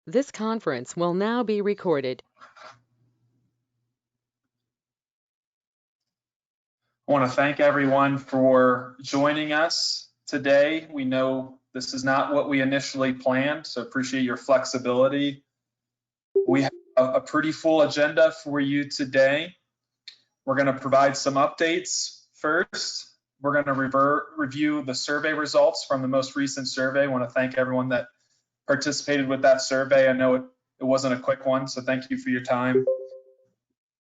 This conference will now be recorded. I want to thank everyone for joining us today. We know this is not what we initially planned, so appreciate your flexibility. We have a pretty full agenda for you today. We're going to provide some updates first. We're going to review the survey results from the most recent survey. I want to thank everyone that participated with that survey. I know it wasn't a quick one, so thank you for your time.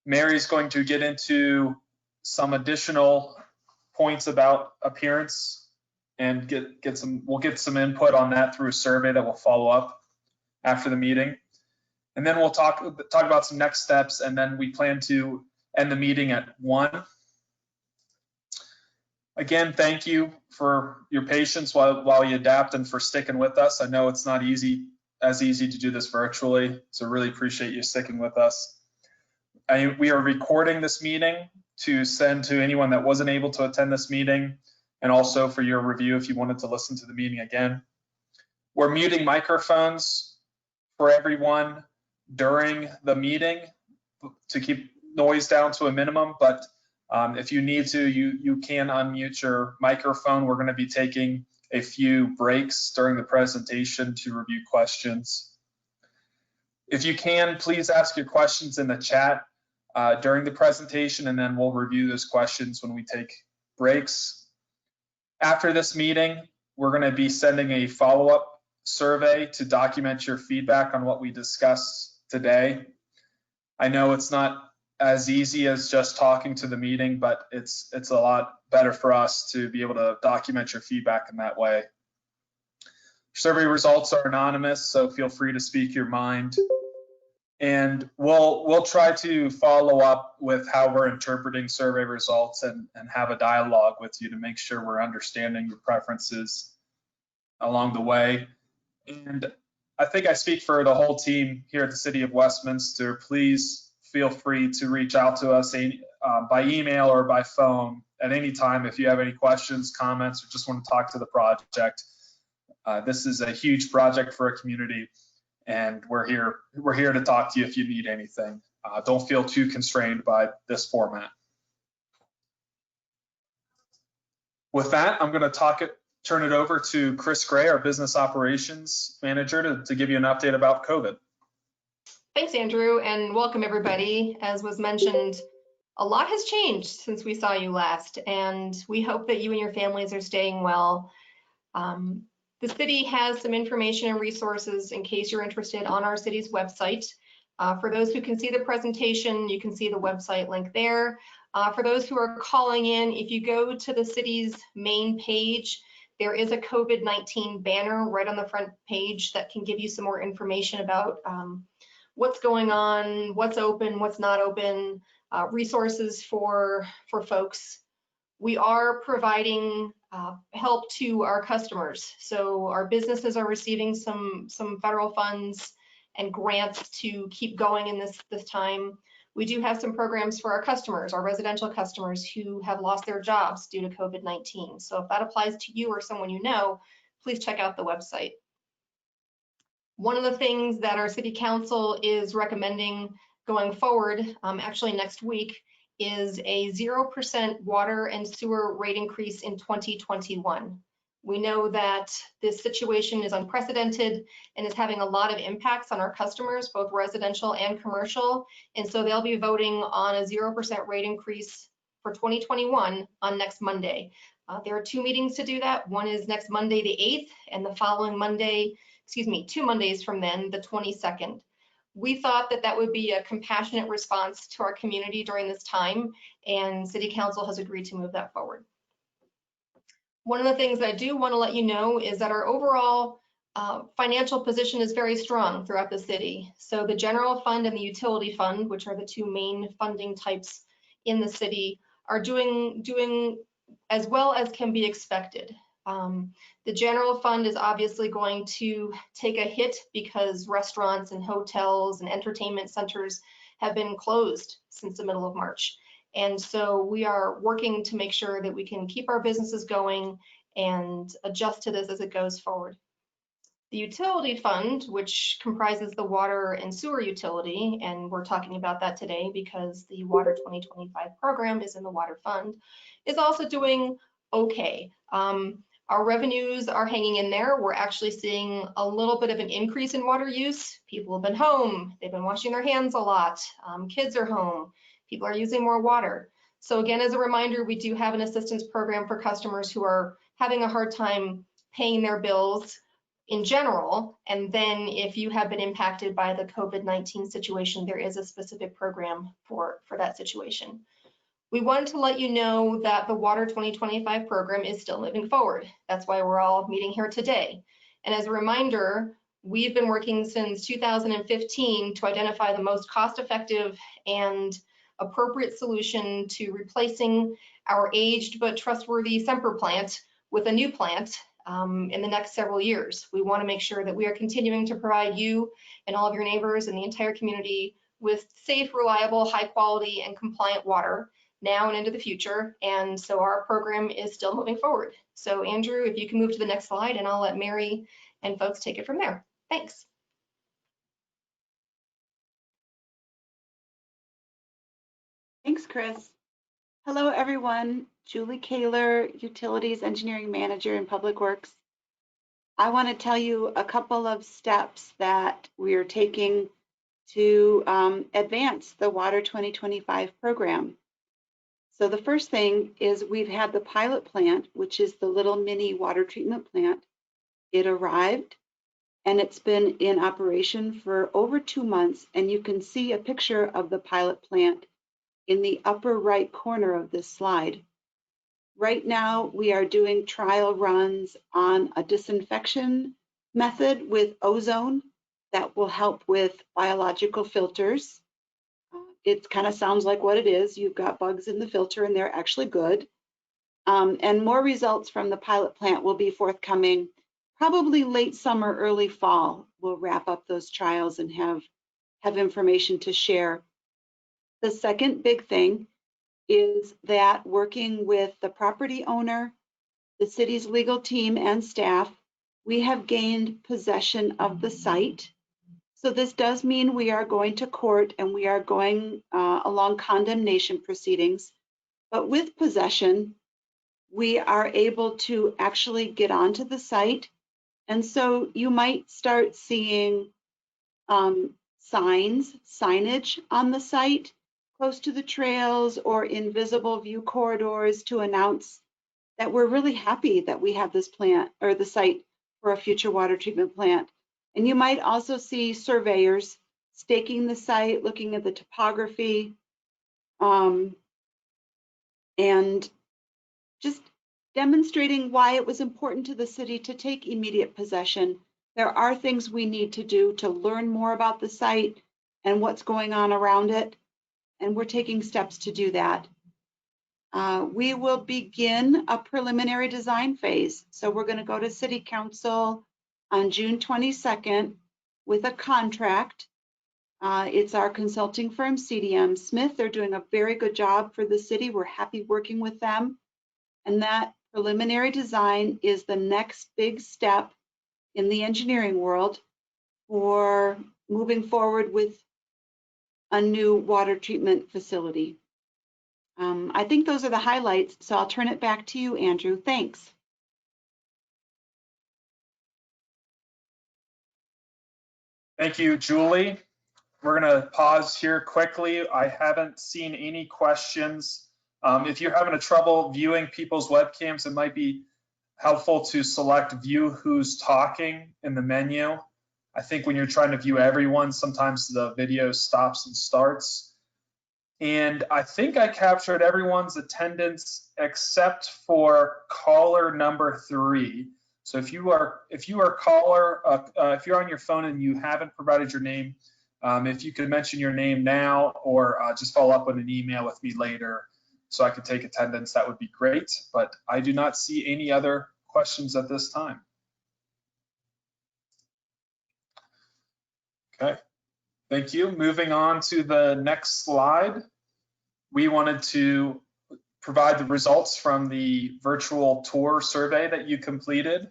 Mary's going to get into some additional points about appearance and we'll get some input on that through a survey that will follow up after the meeting. And then we'll talk about some next steps, and then we plan to end the meeting at 1. Again, thank you for your patience while you adapt and for sticking with us. I know it's not as easy to do this virtually, so really appreciate you sticking with us. We are recording this meeting to send to anyone that wasn't able to attend this meeting, and also for your review if you wanted to listen to the meeting again. We're muting microphones for everyone during the meeting to keep noise down to a minimum, but if you need to, you can unmute your microphone. We're going to be taking a few breaks during the presentation to review questions. If you can, please ask your questions in the chat during the presentation, and then we'll review those questions when we take breaks. After this meeting, we're going to be sending a follow-up survey to document your feedback on what we discussed today. I know it's not as easy as just talking to the meeting, but it's a lot better for us to be able to document your feedback in that way. Survey results are anonymous, so feel free to speak your mind. And we'll try to follow up with how we're interpreting survey results and have a dialogue with you to make sure we're understanding your preferences along the way. And I think I speak for the whole team here at the City of Westminster. Please feel free to reach out to us by email or by phone at any time if you have any questions, comments, or just want to talk to the project. This is a huge project for a community, and we're here to talk to you if you need anything. Don't feel too constrained by this format. With that, I'm going to turn it over to Chris Gray, our Business Operations Manager, to give you an update about COVID. Thanks, Andrew, and welcome everybody. As was mentioned, a lot has changed since we saw you last, and we hope that you and your families are staying well. The city has some information and resources in case you're interested on our city's website. For those who can see the presentation, you can see the website link there. For those who are calling in, if you go to the city's main page, there is a COVID-19 banner right on the front page that can give you some more information about what's going on, what's open, what's not open, resources for folks. We are providing help to our customers. So our businesses are receiving some federal funds and grants to keep going in this time. We do have some programs for our customers, our residential customers who have lost their jobs due to COVID-19. So if that applies to you or someone you know, please check out the website. One of the things that our city council is recommending going forward, actually next week, is a 0% water and sewer rate increase in 2021. We know that this situation is unprecedented and is having a lot of impacts on our customers, both residential and commercial. And so they'll be voting on a 0% rate increase for 2021 on next Monday. There are 2 meetings to do that. One is next Monday, the 8th, and the following Monday, 2 Mondays from then, the 22nd. We thought that that would be a compassionate response to our community during this time, and City Council has agreed to move that forward. One of the things that I do want to let you know is that our overall financial position is very strong throughout the city. So the general fund and the utility fund, which are the 2 main funding types in the city, are doing as well as can be expected. The general fund is obviously going to take a hit because restaurants and hotels and entertainment centers have been closed since the middle of March. And so we are working to make sure that we can keep our businesses going and adjust to this as it goes forward. The utility fund, which comprises the water and sewer utility, and we're talking about that today because the Water 2025 program is in the water fund, is also doing okay. Our revenues are hanging in there. We're actually seeing a little bit of an increase in water use. People have been home, they've been washing their hands a lot, kids are home, people are using more water. So again, as a reminder, we do have an assistance program for customers who are having a hard time paying their bills in general, and then if you have been impacted by the COVID-19 situation, there is a specific program for that situation. We wanted to let you know that the Water 2025 program is still moving forward. That's why we're all meeting here today. And as a reminder, we've been working since 2015 to identify the most cost-effective and appropriate solution to replacing our aged but trustworthy Semper plant with a new plant in the next several years. We want to make sure that we are continuing to provide you and all of your neighbors and the entire community with safe, reliable, high quality, and compliant water now and into the future. And so our program is still moving forward. So Andrew, if you can move to the next slide, and I'll let Mary and folks take it from there. Thanks. Thanks, Chris. Hello, everyone. Julie Kaler, Utilities Engineering Manager in Public Works. I want to tell you a couple of steps that we are taking to advance the Water 2025 program. So the first thing is we've had the pilot plant, which is the little mini water treatment plant. It arrived and it's been in operation for over 2 months, and you can see a picture of the pilot plant in the upper right corner of this slide. Right now, we are doing trial runs on a disinfection method with ozone that will help with biological filters. It kind of sounds like what it is. You've got bugs in the filter and they're actually good. And more results from the pilot plant will be forthcoming, probably late summer, early fall. We'll wrap up those trials and have information to share. The second big thing is that working with the property owner, the city's legal team and staff, we have gained possession of the site. So this does mean we are going to court and we are going along condemnation proceedings. But with possession, we are able to actually get onto the site. And so you might start seeing signage on the site close to the trails or invisible view corridors to announce that we're really happy that we have this plant or the site for a future water treatment plant. And you might also see surveyors staking the site, looking at the topography, and just demonstrating why it was important to the city to take immediate possession. There are things we need to do to learn more about the site and what's going on around it, and we're taking steps to do that. We will begin a preliminary design phase. So we're going to go to City Council on June 22nd with a contract. It's our consulting firm, CDM Smith. They're doing a very good job for the city. We're happy working with them. And that preliminary design is the next big step in the engineering world for moving forward with a new water treatment facility. I think those are the highlights, so I'll turn it back to you, Andrew. Thanks. Thank you, Julie. We're going to pause here quickly. I haven't seen any questions. If you're having a trouble viewing people's webcams, it might be helpful to select view who's talking in the menu. I think when you're trying to view everyone, sometimes the video stops and starts. And I think I captured everyone's attendance except for caller number 3. So if you are caller, if you're on your phone and you haven't provided your name, if you could mention your name now or just follow up with an email with me later so I could take attendance, that would be great. But I do not see any other questions at this time. Okay, thank you. Moving on to the next slide. We wanted to provide the results from the virtual tour survey that you completed.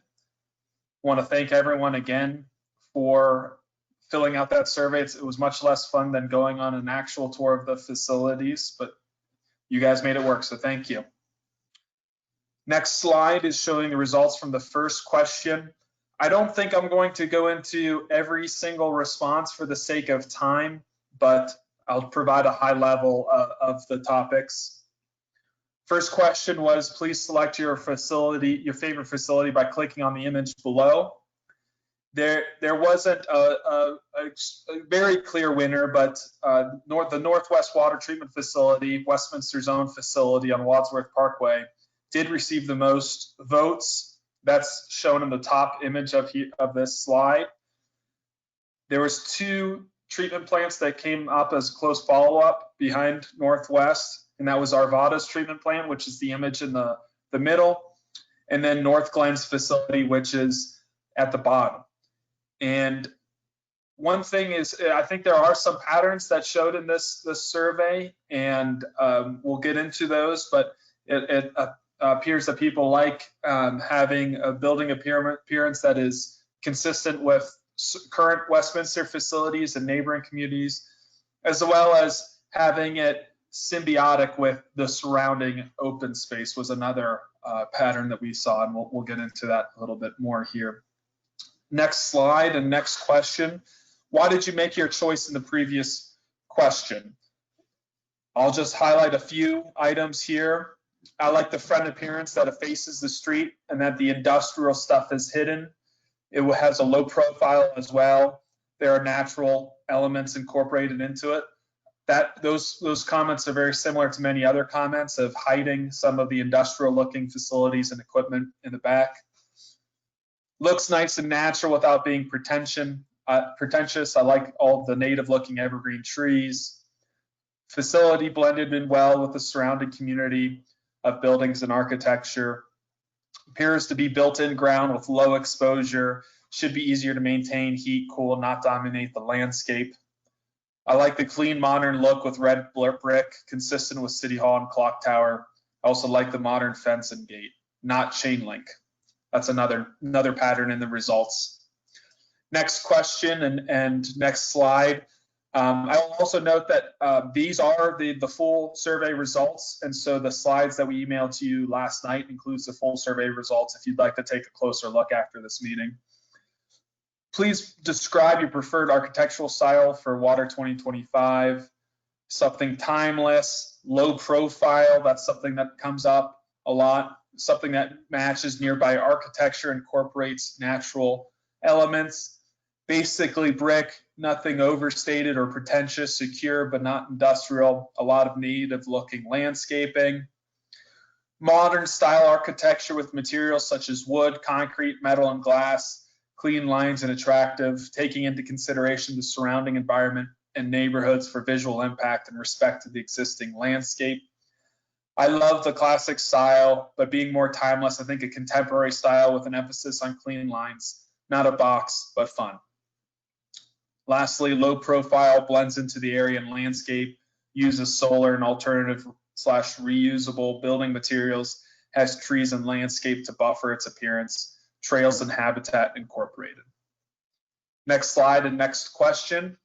Want to thank everyone again for filling out that survey. It was much less fun than going on an actual tour of the facilities, but you guys made it work, so thank you. Next slide is showing the results from the first question. I don't think I'm going to go into every single response for the sake of time, but I'll provide a high level of the topics. First question was, please select your favorite facility by clicking on the image below. There wasn't a very clear winner, but the Northwest Water Treatment Facility, Westminster's own facility on Wadsworth Parkway, did receive the most votes. That's shown in the top image of this slide. There was 2 treatment plants that came up as close follow-up behind Northwest, and that was Arvada's treatment plant, which is the image in the middle, and then North Glen's facility, which is at the bottom. And one thing is, I think there are some patterns that showed in this survey, and we'll get into those, but it appears that people like having a building appearance that is consistent with current Westminster facilities and neighboring communities, as well as having it symbiotic with the surrounding open space was another pattern that we saw, and we'll get into that a little bit more here. Next slide and next question. Why did you make your choice in the previous question? I'll just highlight a few items here. I like the front appearance that it faces the street and that the industrial stuff is hidden. It has a low profile as well. There are natural elements incorporated into it. Those comments are very similar to many other comments of hiding some of the industrial looking facilities and equipment in the back. Looks nice and natural without being pretentious. I like all the native looking evergreen trees. Facility blended in well with the surrounding community of buildings and architecture. Appears to be built in ground with low exposure. Should be easier to maintain, heat, cool, not dominate the landscape. I like the clean modern look with red brick, consistent with City Hall and Clock Tower. I also like the modern fence and gate, not chain link. That's another pattern in the results. Next question and next slide. I will also note that these are the full survey results, and so the slides that we emailed to you last night includes the full survey results if you'd like to take a closer look after this meeting. Please describe your preferred architectural style for Water 2025. Something timeless, low profile, that's something that comes up a lot. Something that matches nearby architecture, incorporates natural elements. Basically brick, nothing overstated or pretentious, secure but not industrial, a lot of native looking landscaping. Modern style architecture with materials such as wood, concrete, metal, and glass, clean lines and attractive, taking into consideration the surrounding environment and neighborhoods for visual impact and respect to the existing landscape. I love the classic style, but being more timeless, I think a contemporary style with an emphasis on clean lines, not a box, but fun. Lastly, low profile, blends into the area and landscape, uses solar and alternative / reusable building materials, has trees and landscape to buffer its appearance, trails and habitat incorporated. Next slide and next question.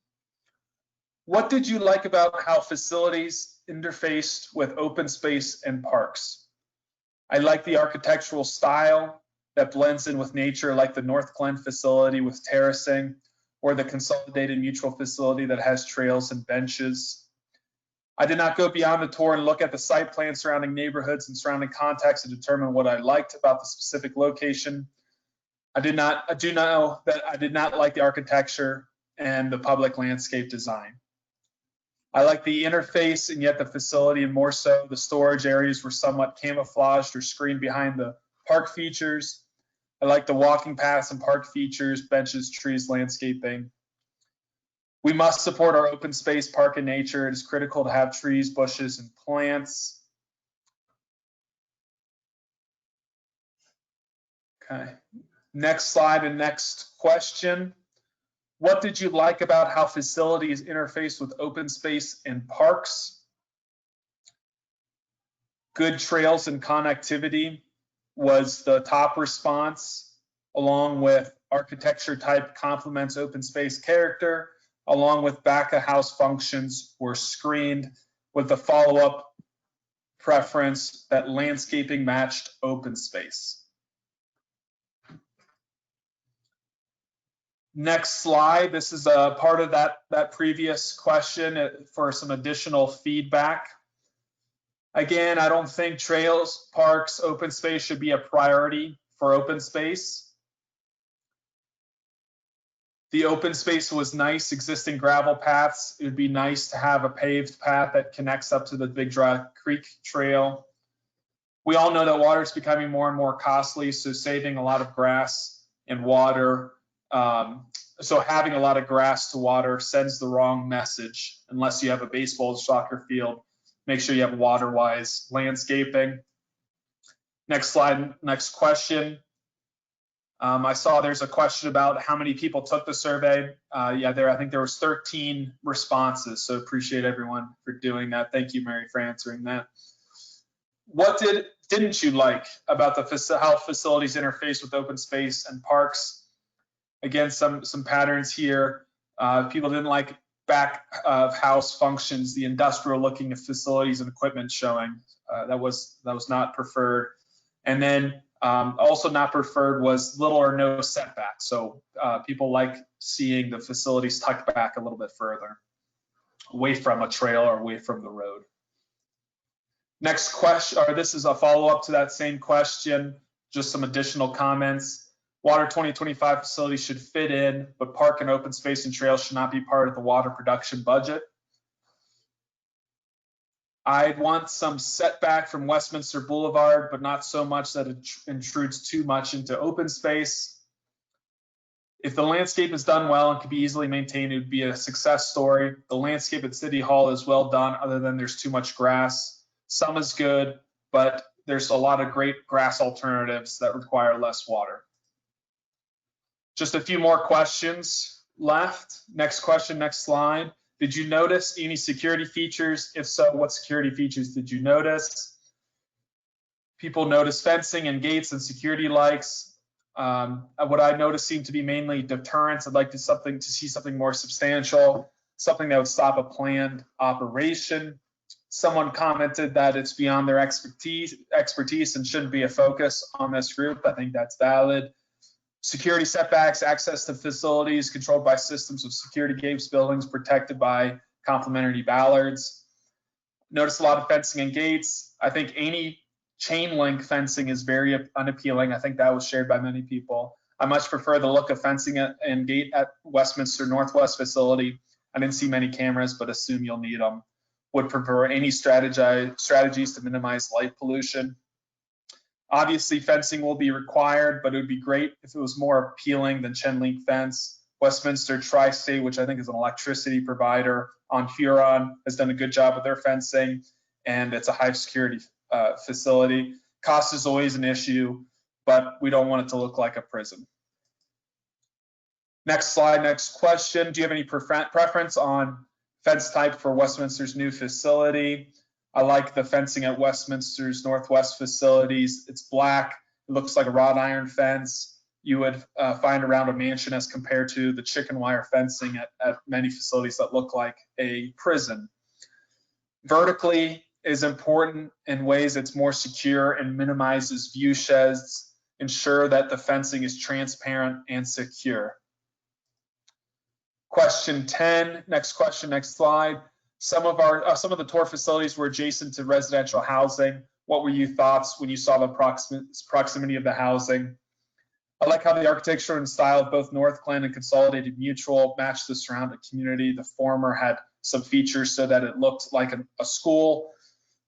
What did you like about how facilities interfaced with open space and parks? I like the architectural style that blends in with nature, like the North Glen facility with terracing, or the Consolidated Mutual facility that has trails and benches. I did not go beyond the tour and look at the site plan surrounding neighborhoods and surrounding context to determine what I liked about the specific location. I do know that I did not like the architecture and the public landscape design. I like the interface and yet the facility, and more so the storage areas were somewhat camouflaged or screened behind the park features. I like the walking paths and park features, benches, trees, landscaping. We must support our open space, park, and nature. It is critical to have trees, bushes, and plants. Okay, next slide and next question. What did you like about how facilities interface with open space and parks? Good trails and connectivity was the top response. along with architecture type complements open space character, along with back of house functions were screened with the follow-up preference that landscaping matched open space. Next slide. This is a part of that previous question for some additional feedback. Again, I don't think trails, parks, open space should be a priority for open space. The open space was nice, existing gravel paths. It would be nice to have a paved path that connects up to the Big Dry Creek Trail. We all know that water is becoming more and more costly, so saving a lot of grass and water, so having a lot of grass to water sends the wrong message unless you have a baseball or soccer field. Make sure you have water-wise landscaping. Next slide, next question. I saw there's a question about how many people took the survey. Yeah, I think there was 13 responses, so appreciate everyone for doing that. Thank you, Mary, for answering that. What didn't you like about how facilities interface with open space and parks? Again, some patterns here. People didn't like back of house functions, the industrial looking facilities and equipment showing. That was not preferred. And then also not preferred was little or no setback. So people like seeing the facilities tucked back a little bit further, away from a trail or away from the road. Next question, or this is a follow-up to that same question, just some additional comments. Water 2025 facilities should fit in, but park and open space and trails should not be part of the water production budget. I'd want some setback from Westminster Boulevard, but not so much that it intrudes too much into open space. If the landscape is done well and can be easily maintained, it would be a success story. The landscape at City Hall is well done, other than there's too much grass. Some is good, but there's a lot of great grass alternatives that require less water. Just a few more questions left. Next question, next slide. Did you notice any security features? If so, what security features did you notice? People notice fencing and gates and security lights. What I noticed seemed to be mainly deterrence. I'd like to see something more substantial, something that would stop a planned operation. Someone commented that it's beyond their expertise and shouldn't be a focus on this group. I think that's valid. Security setbacks, access to facilities controlled by systems of security gates, buildings protected by complementary ballards. Notice a lot of fencing and gates. I think any chain link fencing is very unappealing. I think that was shared by many people. I much prefer the look of fencing and gate at Westminster Northwest facility. I didn't see many cameras, but assume you'll need them. Would prefer any strategies to minimize light pollution. Obviously, fencing will be required, but it would be great if it was more appealing than chain link fence. Westminster Tri-State, which I think is an electricity provider on Huron, has done a good job with their fencing, and it's a high security facility. Cost is always an issue, but we don't want it to look like a prison. Next slide, next question. Do you have any preference on fence type for Westminster's new facility? I like the fencing at Westminster's Northwest facilities. It's black. It looks like a wrought iron fence you would find around a mansion as compared to the chicken wire fencing at many facilities that look like a prison. Vertically is important in ways it's more secure and minimizes view sheds. Ensure that the fencing is transparent and secure. Question 10, next question, next slide. Some of the tour facilities were adjacent to residential housing. What were your thoughts when you saw the proximity of the housing? I like how the architecture and style of both North Glen and Consolidated Mutual matched the surrounding community. The former had some features so that it looked like a school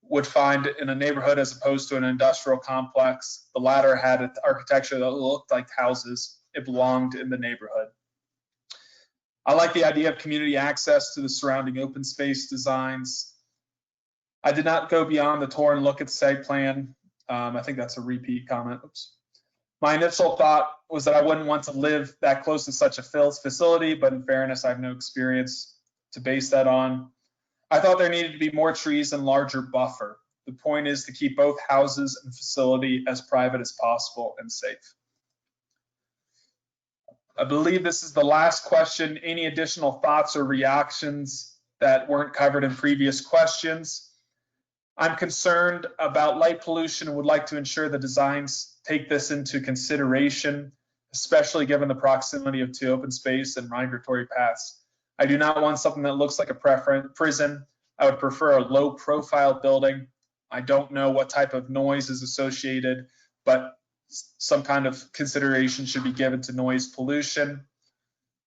would find in a neighborhood as opposed to an industrial complex. The latter had an architecture that looked like houses. It belonged in the neighborhood. I like the idea of community access to the surrounding open space designs. I did not go beyond the tour and look at the site plan. I think that's a repeat comment. Oops. My initial thought was that I wouldn't want to live that close to such a facility, but in fairness, I have no experience to base that on. I thought there needed to be more trees and larger buffer. The point is to keep both houses and facility as private as possible and safe. I believe this is the last question. Any additional thoughts or reactions that weren't covered in previous questions? I'm concerned about light pollution and would like to ensure the designs take this into consideration, especially given the proximity of two open space and migratory paths. I do not want something that looks like a prison. I would prefer a low profile building. I don't know what type of noise is associated, but some kind of consideration should be given to noise pollution.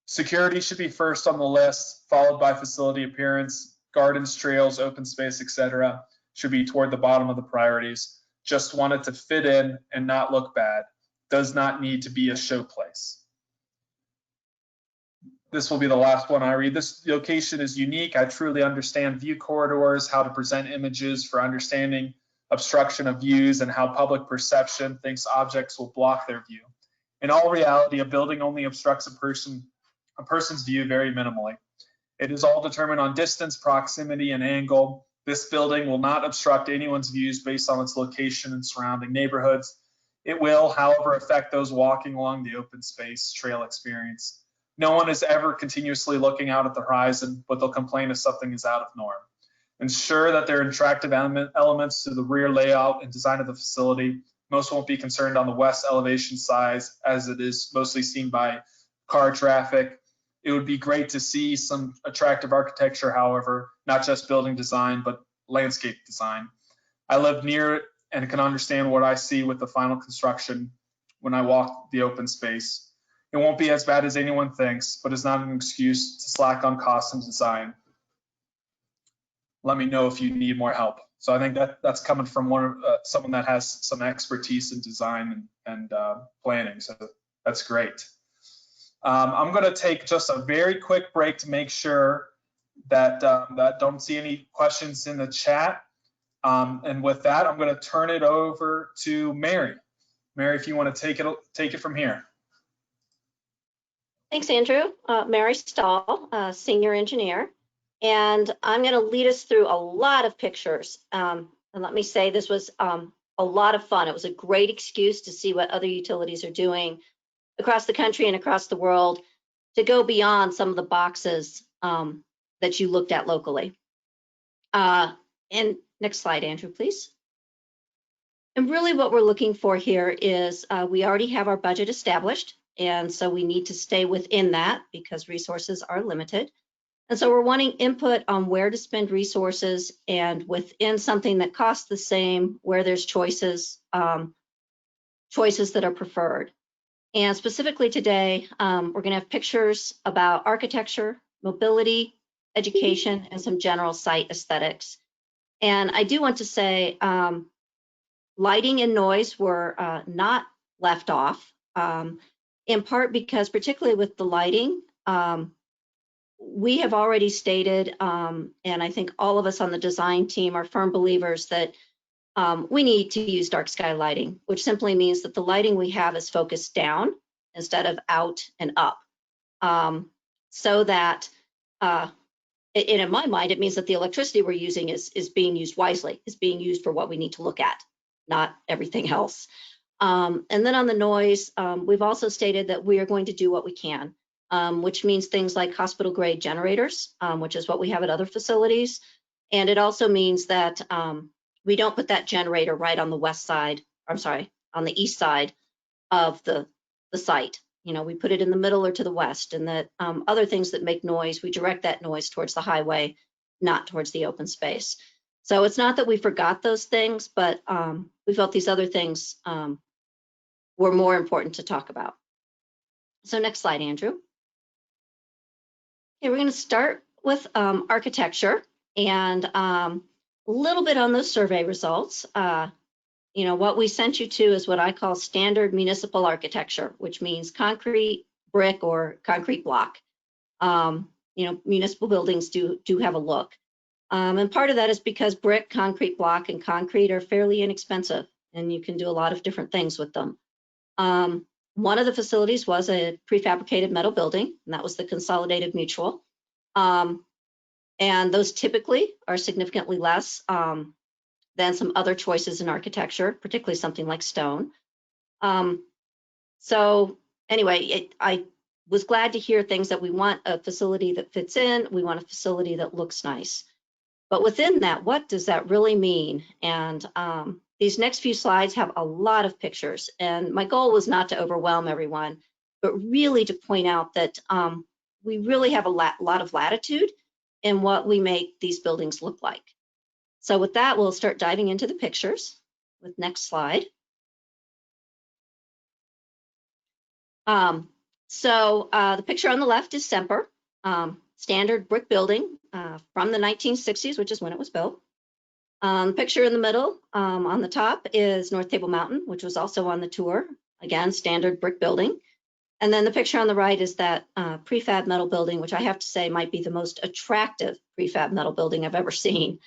Security should be first on the list, followed by facility appearance. Gardens, trails, open space, etc. should be toward the bottom of the priorities. Just want it to fit in and not look bad. Does not need to be a showplace. This will be the last one I read. This location is unique. I truly understand view corridors, how to present images for understanding obstruction of views, and how public perception thinks objects will block their view. In all reality, a building only obstructs a person's view very minimally. It is all determined on distance, proximity, and angle. This building will not obstruct anyone's views based on its location and surrounding neighborhoods. It will, however, affect those walking along the open space trail experience. No one is ever continuously looking out at the horizon, but they'll complain if something is out of norm. Ensure that there are attractive elements to the rear layout and design of the facility. Most won't be concerned on the west elevation size, as it is mostly seen by car traffic. It would be great to see some attractive architecture, however, not just building design, but landscape design. I live near it and can understand what I see with the final construction when I walk the open space. It won't be as bad as anyone thinks, but it's not an excuse to slack on cost and design. Let me know if you need more help. So I think that's coming from someone that has some expertise in design and planning. So that's great. I'm going to take just a very quick break to make sure that that don't see any questions in the chat. And with that, I'm going to turn it over to Mary. Mary, if you want to take it from here. Thanks, Andrew. Mary Stahl, senior engineer. And I'm going to lead us through a lot of pictures. And let me say this was a lot of fun. It was a great excuse to see what other utilities are doing across the country and across the world to go beyond some of the boxes that you looked at locally. And next slide, Andrew, please. And really what we're looking for here is we already have our budget established. And so we need to stay within that because resources are limited. And so we're wanting input on where to spend resources and within something that costs the same, where there's choices that are preferred. And specifically today, we're going to have pictures about architecture, mobility, education, and some general site aesthetics. And I do want to say lighting and noise were not left off, in part because particularly with the lighting, we have already stated, and I think all of us on the design team are firm believers that we need to use dark sky lighting, which simply means that the lighting we have is focused down instead of out and up. So that, in my mind, it means that the electricity we're using is being used wisely, is being used for what we need to look at, not everything else. And then on the noise, we've also stated that we are going to do what we can. Which means things like hospital grade generators, which is what we have at other facilities. And it also means that we don't put that generator right on the west side, I'm sorry, on the east side of the site. You know, we put it in the middle or to the west, and that other things that make noise, we direct that noise towards the highway, not towards the open space. So it's not that we forgot those things, but we felt these other things were more important to talk about. So next slide, Andrew. Okay, we're going to start with architecture and a little bit on those survey results. You know, what we sent you to is what I call standard municipal architecture, which means concrete, brick, or concrete block. You know, municipal buildings do have a look. And part of that is because brick, concrete block, and concrete are fairly inexpensive, and you can do a lot of different things with them. One of the facilities was a prefabricated metal building, and that was the Consolidated Mutual. And those typically are significantly less than some other choices in architecture, particularly something like stone. So anyway, I was glad to hear things that we want a facility that fits in, we want a facility that looks nice. But within that, what does that really mean? And these next few slides have a lot of pictures, and my goal was not to overwhelm everyone, but really to point out that we really have a lot of latitude in what we make these buildings look like. So with that, we'll start diving into the pictures with next slide. The picture on the left is Semper, standard brick building from the 1960s, which is when it was built. The picture in the middle on the top is North Table Mountain, which was also on the tour. Again, standard brick building. And then the picture on the right is that prefab metal building, which I have to say might be the most attractive prefab metal building I've ever seen.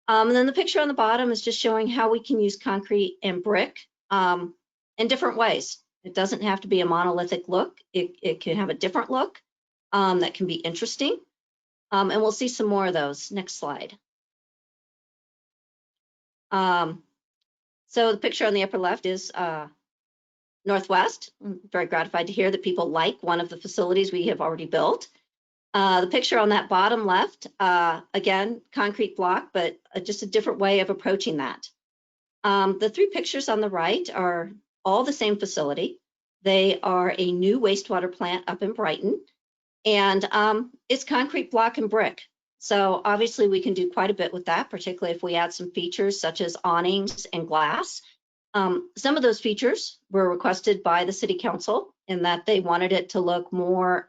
And then the picture on the bottom is just showing how we can use concrete and brick in different ways. It doesn't have to be a monolithic look. It can have a different look that can be interesting. And we'll see some more of those. Next slide. So the picture on the upper left is Northwest. I'm very gratified to hear that people like one of the facilities we have already built. The picture on that bottom left, again, concrete block, but just a different way of approaching that. The three pictures on the right are all the same facility. They are a new wastewater plant up in Brighton, and it's concrete block and brick. So obviously we can do quite a bit with that, particularly if we add some features such as awnings and glass. Some of those features were requested by the city council in that they wanted it to look more,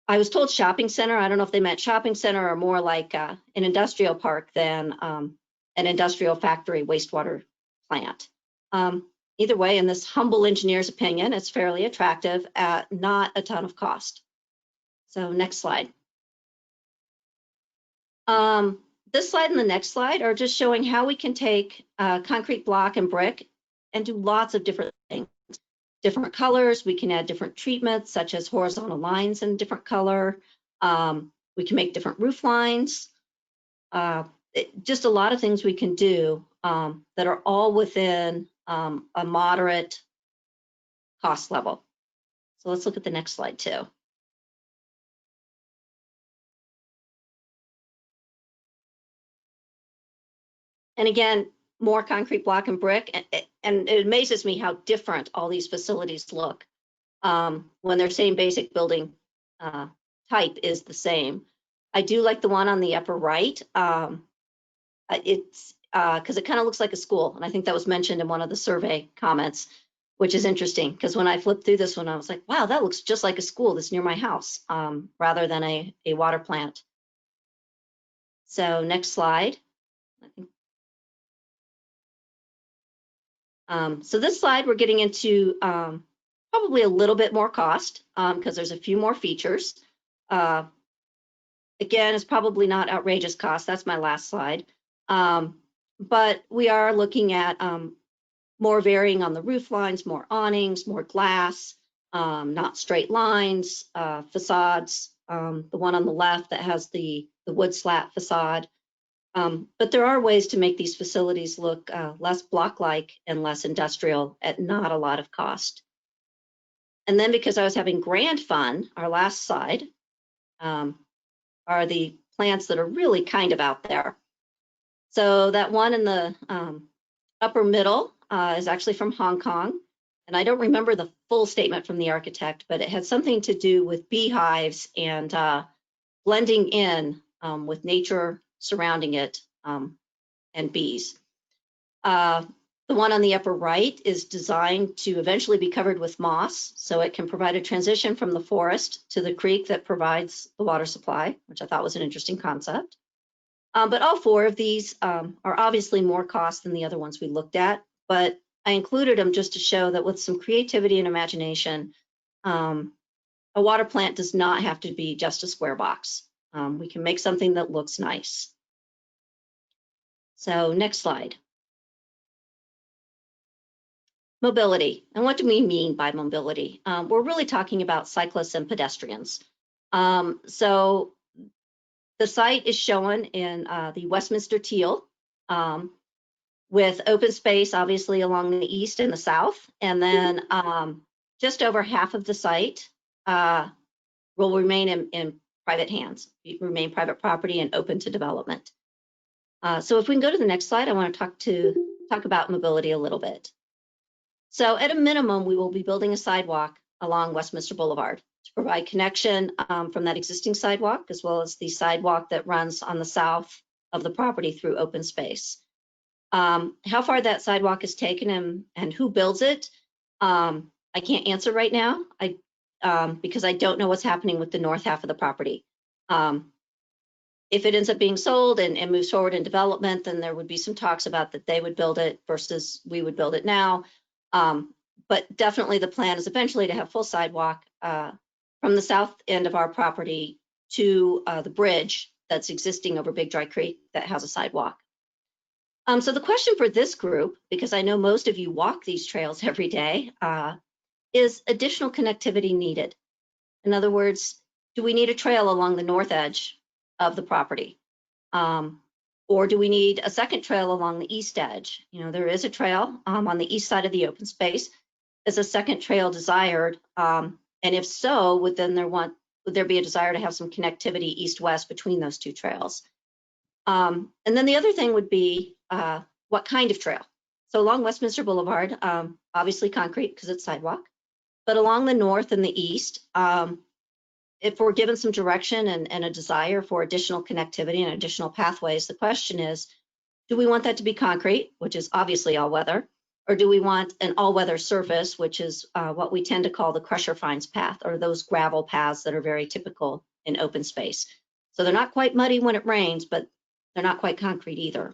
I was told shopping center. I don't know if they meant shopping center or more like an industrial park than an industrial factory wastewater plant. Either way, in this humble engineer's opinion, it's fairly attractive at not a ton of cost. So next slide. This slide and the next slide are just showing how we can take concrete block and brick and do lots of different things. Different colors, we can add different treatments such as horizontal lines in a different color. We can make different roof lines. Just a lot of things we can do that are all within a moderate cost level. So let's look at the next slide too. And again, more concrete block and brick, and it amazes me how different all these facilities look when their same basic building type is the same. I do like the one on the upper right. It's because it kind of looks like a school, and I think that was mentioned in one of the survey comments, which is interesting because when I flipped through this one, I was like, wow, that looks just like a school that's near my house rather than a water plant. So next slide. So this slide, we're getting into probably a little bit more cost because there's a few more features. Again, it's probably not outrageous cost. That's my last slide. But we are looking at more varying on the roof lines, more awnings, more glass, not straight lines, facades. The one on the left that has the wood slat facade. But there are ways to make these facilities look less block-like and less industrial at not a lot of cost. And then because I was having grand fun, our last slide are the plants that are really kind of out there. So that one in the upper middle is actually from Hong Kong. And I don't remember the full statement from the architect, but it had something to do with beehives and blending in with nature surrounding it and bees. The one on the upper right is designed to eventually be covered with moss, so it can provide a transition from the forest to the creek that provides the water supply, which I thought was an interesting concept. But all four of these are obviously more cost than the other ones we looked at, but I included them just to show that with some creativity and imagination, a water plant does not have to be just a square box. We can make something that looks nice. So next slide. Mobility. And what do we mean by mobility? We're really talking about cyclists and pedestrians. So the site is shown in the Westminster teal with open space, obviously, along the east and the south. And then just over half of the site will remain in private hands, remain private property and open to development. So if we can go to the next slide, I want to talk about mobility a little bit. So at a minimum, we will be building a sidewalk along Westminster Boulevard to provide connection from that existing sidewalk, as well as the sidewalk that runs on the south of the property through open space. How far that sidewalk is taken and who builds it, I can't answer right now because I don't know what's happening with the north half of the property. If it ends up being sold and moves forward in development, then there would be some talks about that they would build it versus we would build it now. But definitely the plan is eventually to have full sidewalk from the south end of our property to the bridge that's existing over Big Dry Creek that has a sidewalk. So the question for this group, because I know most of you walk these trails every day, is additional connectivity needed? In other words, do we need a trail along the north edge of the property? Or do we need a second trail along the east edge? You know, there is a trail on the east side of the open space. Is a second trail desired? And if so, would there be a desire to have some connectivity east-west between those two trails? And then the other thing would be what kind of trail? So along Westminster Boulevard, obviously concrete because it's sidewalk, but along the north and the east, if we're given some direction and a desire for additional connectivity and additional pathways, the question is, do we want that to be concrete, which is obviously all weather, or do we want an all weather surface, which is what we tend to call the crusher fines path, or those gravel paths that are very typical in open space. So they're not quite muddy when it rains, but they're not quite concrete either.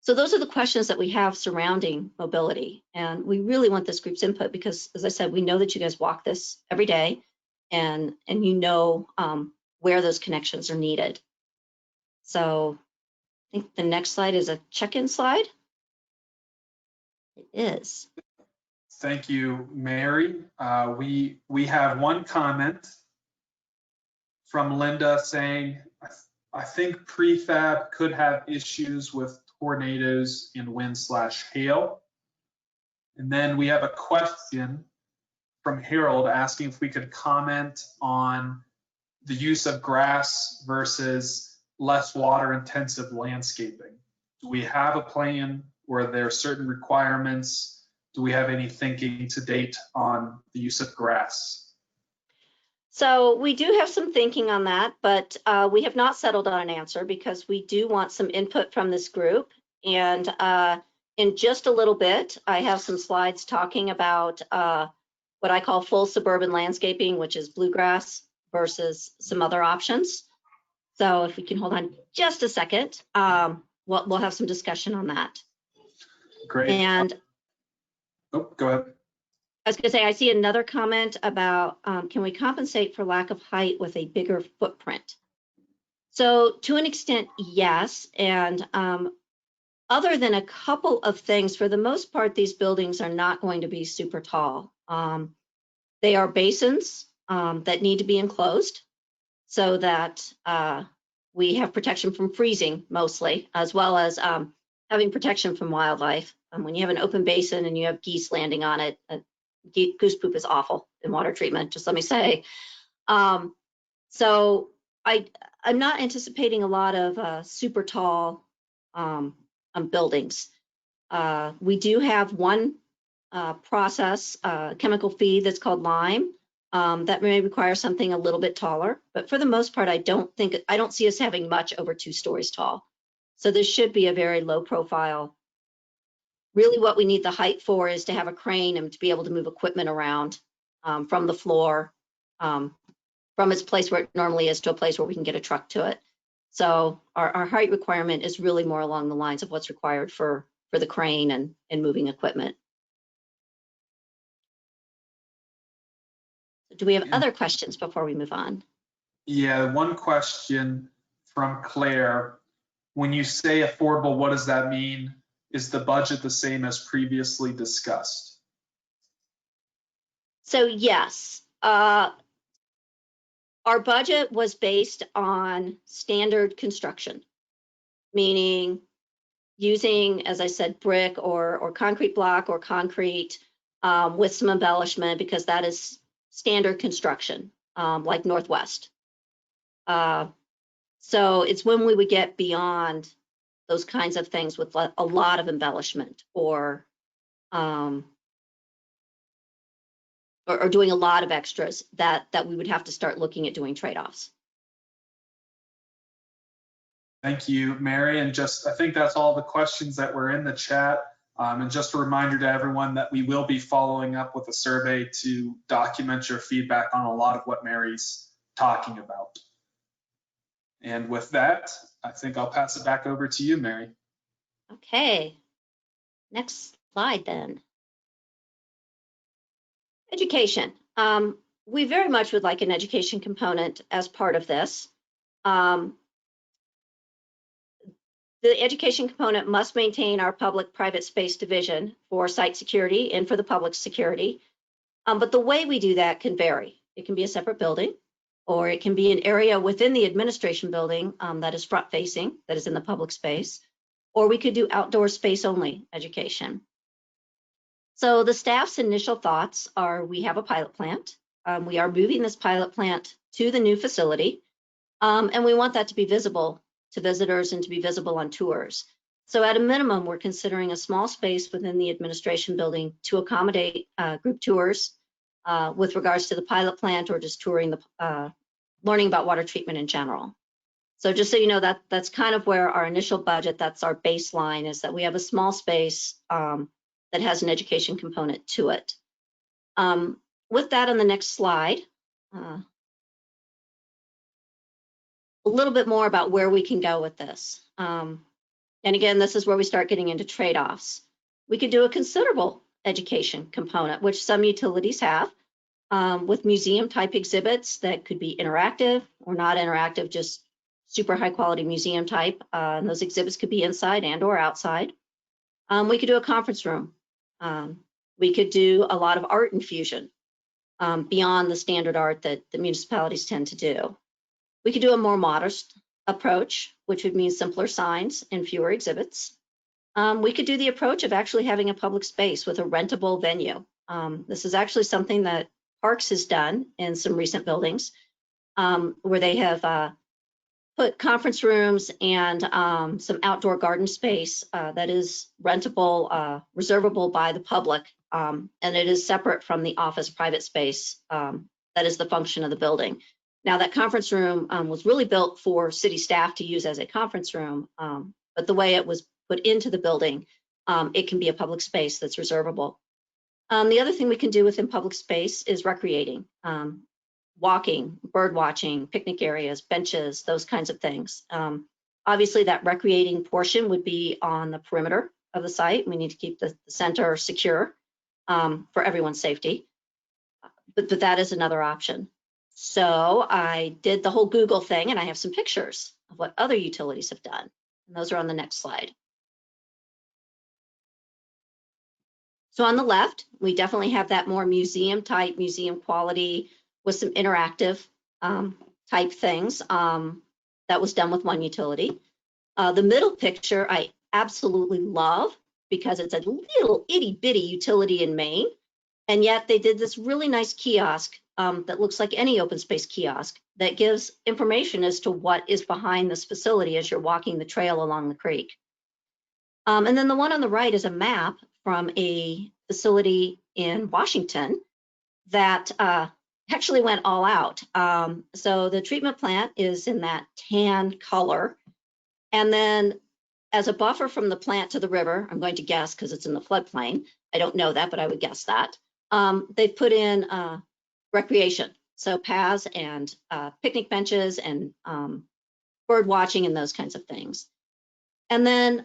So those are the questions that we have surrounding mobility. And we really want this group's input because, as I said, we know that you guys walk this every day and you know where those connections are needed. So I think the next slide is a check-in slide. It is. Thank you, Mary. We have one comment from Linda saying, I think prefab could have issues with tornadoes and wind/hail. And then we have a question from Harold asking if we could comment on the use of grass versus less water intensive landscaping. Do we have a plan or are there certain requirements? Do we have any thinking to date on the use of grass? So we do have some thinking on that, but we have not settled on an answer because we do want some input from this group. And in just a little bit, I have some slides talking about what I call full suburban landscaping, which is bluegrass versus some other options. So if we can hold on just a second, we'll have some discussion on that. Great. And oh, go ahead. I was going to say, I see another comment about can we compensate for lack of height with a bigger footprint? So to an extent, yes. And other than a couple of things, for the most part, these buildings are not going to be super tall. They are basins that need to be enclosed so that we have protection from freezing mostly, as well as having protection from wildlife. When you have an open basin and you have geese landing on it, goose poop is awful in water treatment, just let me say. So I'm not anticipating a lot of super tall buildings. We do have one process, chemical feed that's called lime, that may require something a little bit taller, but for the most part, I don't see us having much over 2 stories tall. So this should be a very low profile. Really what we need the height for is to have a crane and to be able to move equipment around from the floor, from its place where it normally is to a place where we can get a truck to it. So our height requirement is really more along the lines of what's required for the crane and moving equipment. Do we have other questions before we move on? Yeah, one question from Claire. When you say affordable, what does that mean? Is the budget the same as previously discussed? So yes, our budget was based on standard construction, meaning using, as I said, brick or concrete block or concrete with some embellishment because that is standard construction, like Northwest. So it's when we would get beyond those kinds of things with a lot of embellishment or doing a lot of extras that we would have to start looking at doing trade-offs. Thank you, Mary. And I think that's all the questions that were in the chat. And just a reminder to everyone that we will be following up with a survey to document your feedback on a lot of what Mary's talking about. And with that, I think I'll pass it back over to you, Mary. Okay, next slide then. Education. We very much would like an education component as part of this. The education component must maintain our public-private space division for site security and for the public security. But the way we do that can vary. It can be a separate building, or it can be an area within the administration building that is front-facing, that is in the public space, or we could do outdoor space-only education. So the staff's initial thoughts are we have a pilot plant. We are moving this pilot plant to the new facility, and we want that to be visible to visitors and to be visible on tours. So at a minimum, we're considering a small space within the administration building to accommodate group tours with regards to the pilot plant or just touring learning about water treatment in general. So just so you know, that's kind of where our initial budget, that's our baseline, is that we have a small space that has an education component to it. With that, on the next slide, a little bit more about where we can go with this. And again, this is where we start getting into trade-offs. We could do a considerable education component, which some utilities have, with museum-type exhibits that could be interactive or not interactive, just super high-quality museum type. And those exhibits could be inside and or outside. We could do a conference room. We could do a lot of art infusion beyond the standard art that the municipalities tend to do. We could do a more modest approach, which would mean simpler signs and fewer exhibits. We could do the approach of actually having a public space with a rentable venue. This is actually something that Parks has done in some recent buildings, where they have put conference rooms and some outdoor garden space that is rentable, reservable by the public, and it is separate from the office private space that is the function of the building. Now, that conference room was really built for city staff to use as a conference room, but the way it was put into the building, it can be a public space that's reservable. The other thing we can do within public space is recreating, walking, bird watching, picnic areas, benches, those kinds of things. Obviously, that recreating portion would be on the perimeter of the site. We need to keep the center secure for everyone's safety, but that is another option. So I did the whole Google thing, and I have some pictures of what other utilities have done. And those are on the next slide. So on the left, we definitely have that more museum type, museum quality with some interactive type things that was done with one utility. The middle picture I absolutely love because it's a little itty bitty utility in Maine. And yet they did this really nice kiosk that looks like any open space kiosk that gives information as to what is behind this facility as you're walking the trail along the creek. And then the one on the right is a map from a facility in Washington that actually went all out. So the treatment plant is in that tan color. And then as a buffer from the plant to the river, I'm going to guess because it's in the floodplain. I don't know that, but I would guess that. They've put in recreation. So paths and picnic benches and bird watching and those kinds of things. And then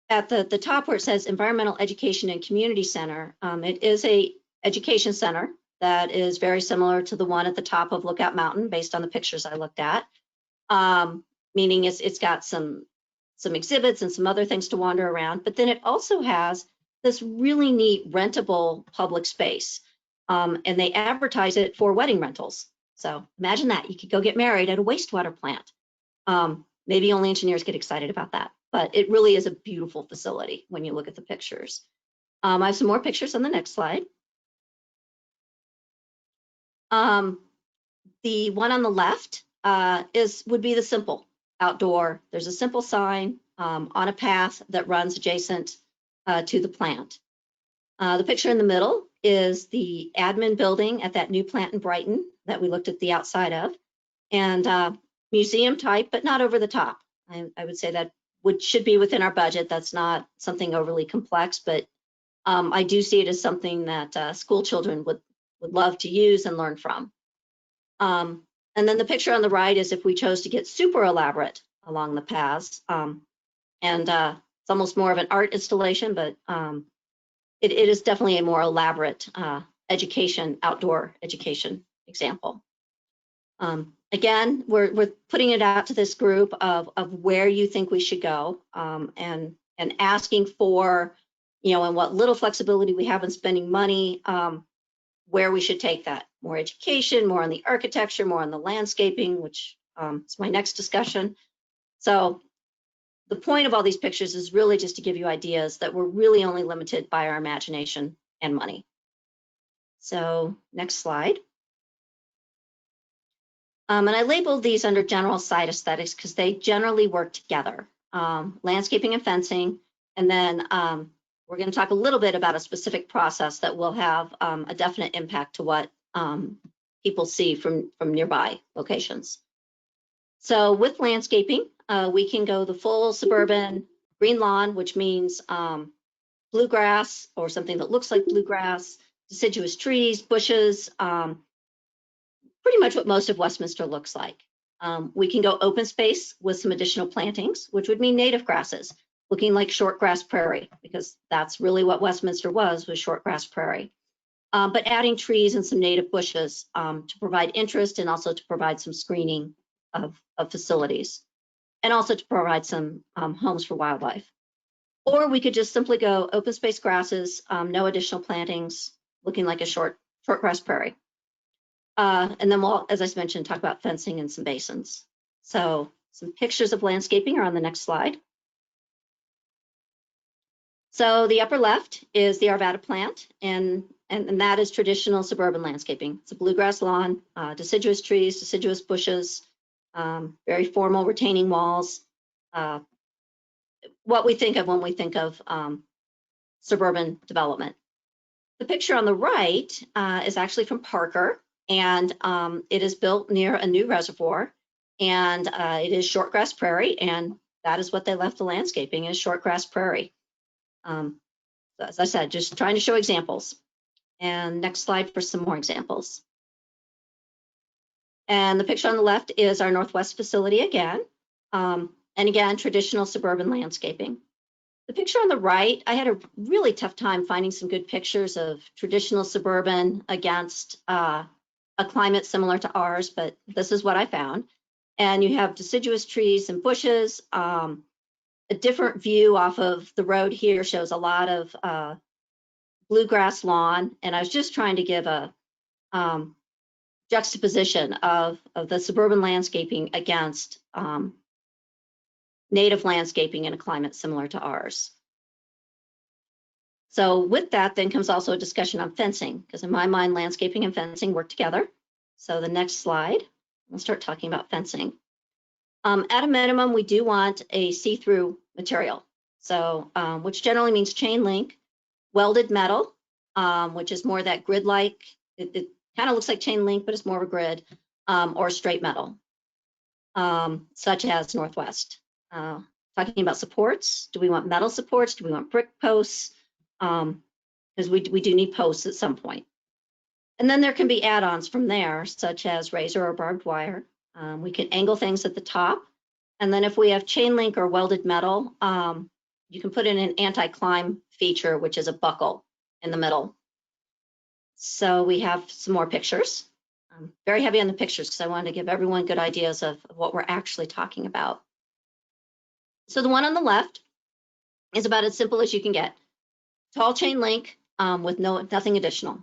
at the top where it says Environmental Education and Community Center, it is a education center that is very similar to the one at the top of Lookout Mountain based on the pictures I looked at, meaning it's got some exhibits and some other things to wander around, but then it also has this really neat rentable public space, and they advertise it for wedding rentals. So imagine that, you could go get married at a wastewater plant. Maybe only engineers get excited about that, but it really is a beautiful facility when you look at the pictures. I have some more pictures on the next slide. The one on the left would be the simple outdoor. There's a simple sign on a path that runs adjacent to the plant. The picture in the middle is the admin building at that new plant in Brighton that we looked at the outside of, and museum type, but not over the top. I would say that should be within our budget. That's not something overly complex, but I do see it as something that school children would love to use and learn from. And then the picture on the right is if we chose to get super elaborate along the paths. It's almost more of an art installation, but it is definitely a more elaborate outdoor education example. Again, we're putting it out to this group of where you think we should go, and asking for, and what little flexibility we have in spending money, where we should take that. More education, more on the architecture, more on the landscaping, which is my next discussion. So the point of all these pictures is really just to give you ideas that we're really only limited by our imagination and money. So next slide. And I labeled these under general site aesthetics because they generally work together. Landscaping and fencing, and then we're going to talk a little bit about a specific process that will have a definite impact to what people see from nearby locations. So with landscaping, we can go the full suburban green lawn, which means bluegrass or something that looks like bluegrass, deciduous trees, bushes, pretty much what most of Westminster looks like. We can go open space with some additional plantings, which would mean native grasses, looking like shortgrass prairie, because that's really what Westminster was shortgrass prairie. But adding trees and some native bushes to provide interest and also to provide some screening of facilities, and also to provide some homes for wildlife. Or we could just simply go open space grasses, no additional plantings, looking like a shortgrass prairie. And then we'll, as I mentioned, talk about fencing and some basins. So some pictures of landscaping are on the next slide. So the upper left is the Arvada plant, and that is traditional suburban landscaping. It's a bluegrass lawn, deciduous trees, deciduous bushes, very formal retaining walls. What we think of when we think of suburban development. The picture on the right is actually from Parker, and it is built near a new reservoir, and it is shortgrass prairie, and that is what they left the landscaping is shortgrass prairie. As I said, just trying to show examples. And next slide for some more examples. And the picture on the left is our Northwest facility again. And again, traditional suburban landscaping. The picture on the right, I had a really tough time finding some good pictures of traditional suburban against a climate similar to ours, but this is what I found. And you have deciduous trees and bushes. A different view off of the road here shows a lot of bluegrass lawn. And I was just trying to give a juxtaposition of the suburban landscaping against native landscaping in a climate similar to ours. So with that then comes also a discussion on fencing, because in my mind, landscaping and fencing work together. So the next slide, we'll start talking about fencing. At a minimum, we do want a see-through material. So which generally means chain link, welded metal, which is more that grid-like, it kind of looks like chain link, but it's more of a grid, or straight metal, such as Northwest. Talking about supports, do we want metal supports? Do we want brick posts? Because we do need posts at some point. And then there can be add-ons from there, such as razor or barbed wire. We can angle things at the top. And then if we have chain link or welded metal, you can put in an anti-climb feature, which is a buckle in the middle. So we have some more pictures. I'm very heavy on the pictures because I wanted to give everyone good ideas of what we're actually talking about. So the one on the left is about as simple as you can get. Tall chain link with nothing additional.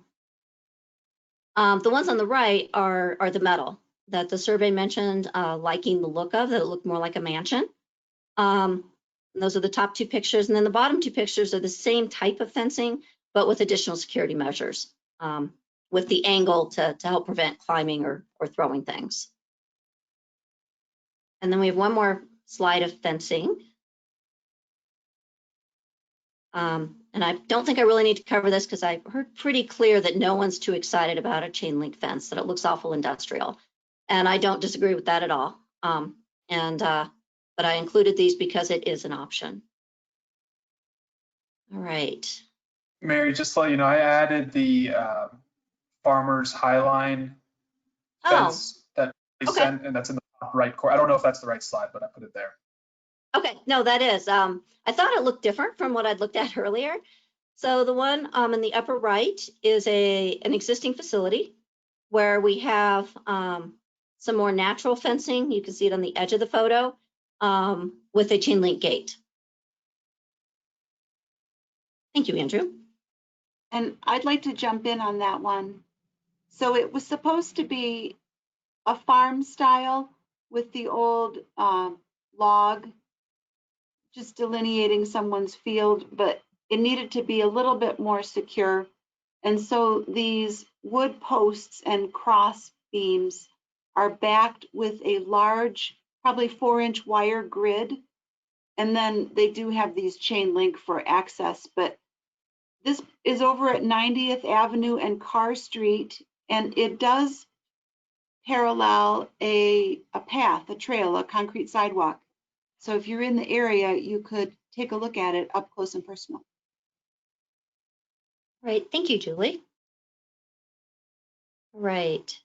The ones on the right are the metal that the survey mentioned liking the look of, that it looked more like a mansion. Those are the top two pictures. And then the bottom two pictures are the same type of fencing, but with additional security measures. with the angle to help prevent climbing or throwing things. And then we have one more slide of fencing. And I don't think I really need to cover this because I heard pretty clear that no one's too excited about a chain link fence, that it looks awful industrial. And I don't disagree with that at all. But I included these because it is an option. All right. Mary, just to let you know, I added the Farmers Highline Oh, fence that they okay. sent, and that's in the top right corner. I don't know if that's the right slide, but I put it there. Okay, no, that is. I thought it looked different from what I'd looked at earlier. So the one in the upper right is an existing facility where we have some more natural fencing. You can see it on the edge of the photo with a chain link gate. Thank you, Andrew. And I'd like to jump in on that one. So it was supposed to be a farm style with the old log just delineating someone's field, but it needed to be a little bit more secure. And so these wood posts and cross beams are backed with a large, probably 4-inch wire grid. And then they do have these chain link for access, but this is over at 90th Avenue and Carr Street, and it does parallel a path, a trail, a concrete sidewalk. So if you're in the area, you could take a look at it up close and personal. Right, thank you, Julie. Right.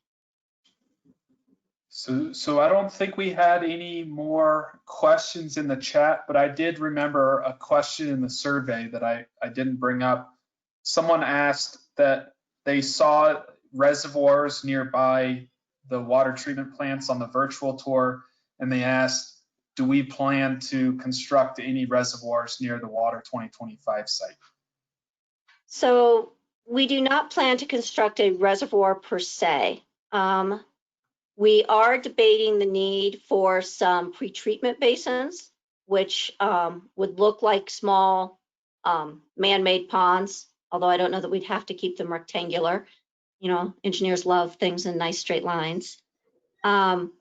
So I don't think we had any more questions in the chat, but I did remember a question in the survey that I didn't bring up. Someone asked that they saw reservoirs nearby the water treatment plants on the virtual tour, and they asked, do we plan to construct any reservoirs near the Water 2025 site? So we do not plan to construct a reservoir per se. We are debating the need for some pretreatment basins, which would look like small man-made ponds, although I don't know that we'd have to keep them rectangular. You know, engineers love things in nice straight lines. And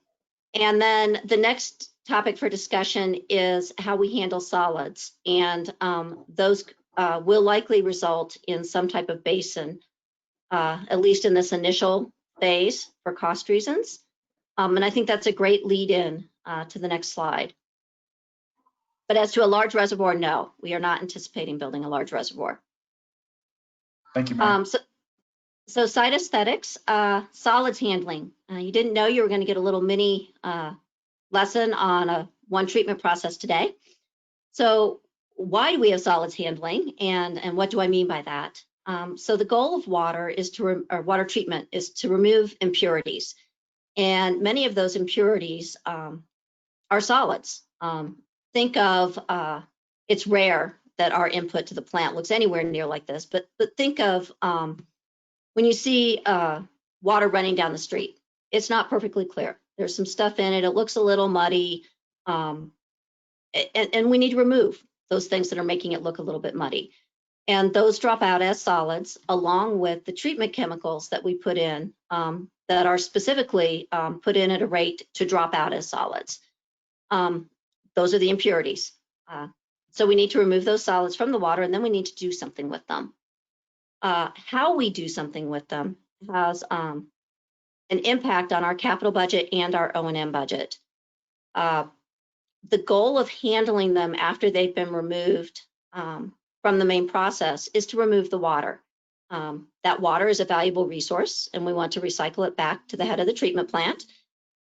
then the next topic for discussion is how we handle solids. And those will likely result in some type of basin, at least in this initial phase for cost reasons. And I think that's a great lead in to the next slide. But as to a large reservoir, no, we are not anticipating building a large reservoir. Thank you, Mary. So site aesthetics, solids handling. You didn't know you were going to get a little mini lesson on one treatment process today. So why do we have solids handling, and what do I mean by that? So the goal of water is or water treatment is to remove impurities. And many of those impurities are solids. Think of, it's rare that our input to the plant looks anywhere near like this, but think of when you see water running down the street, it's not perfectly clear. There's some stuff in it, it looks a little muddy, and we need to remove those things that are making it look a little bit muddy. And those drop out as solids along with the treatment chemicals that we put in that are specifically put in at a rate to drop out as solids. Those are the impurities. So we need to remove those solids from the water, and then we need to do something with them. How we do something with them has an impact on our capital budget and our O&M budget. The goal of handling them after they've been removed from the main process is to remove the water. That water is a valuable resource, and we want to recycle it back to the head of the treatment plant.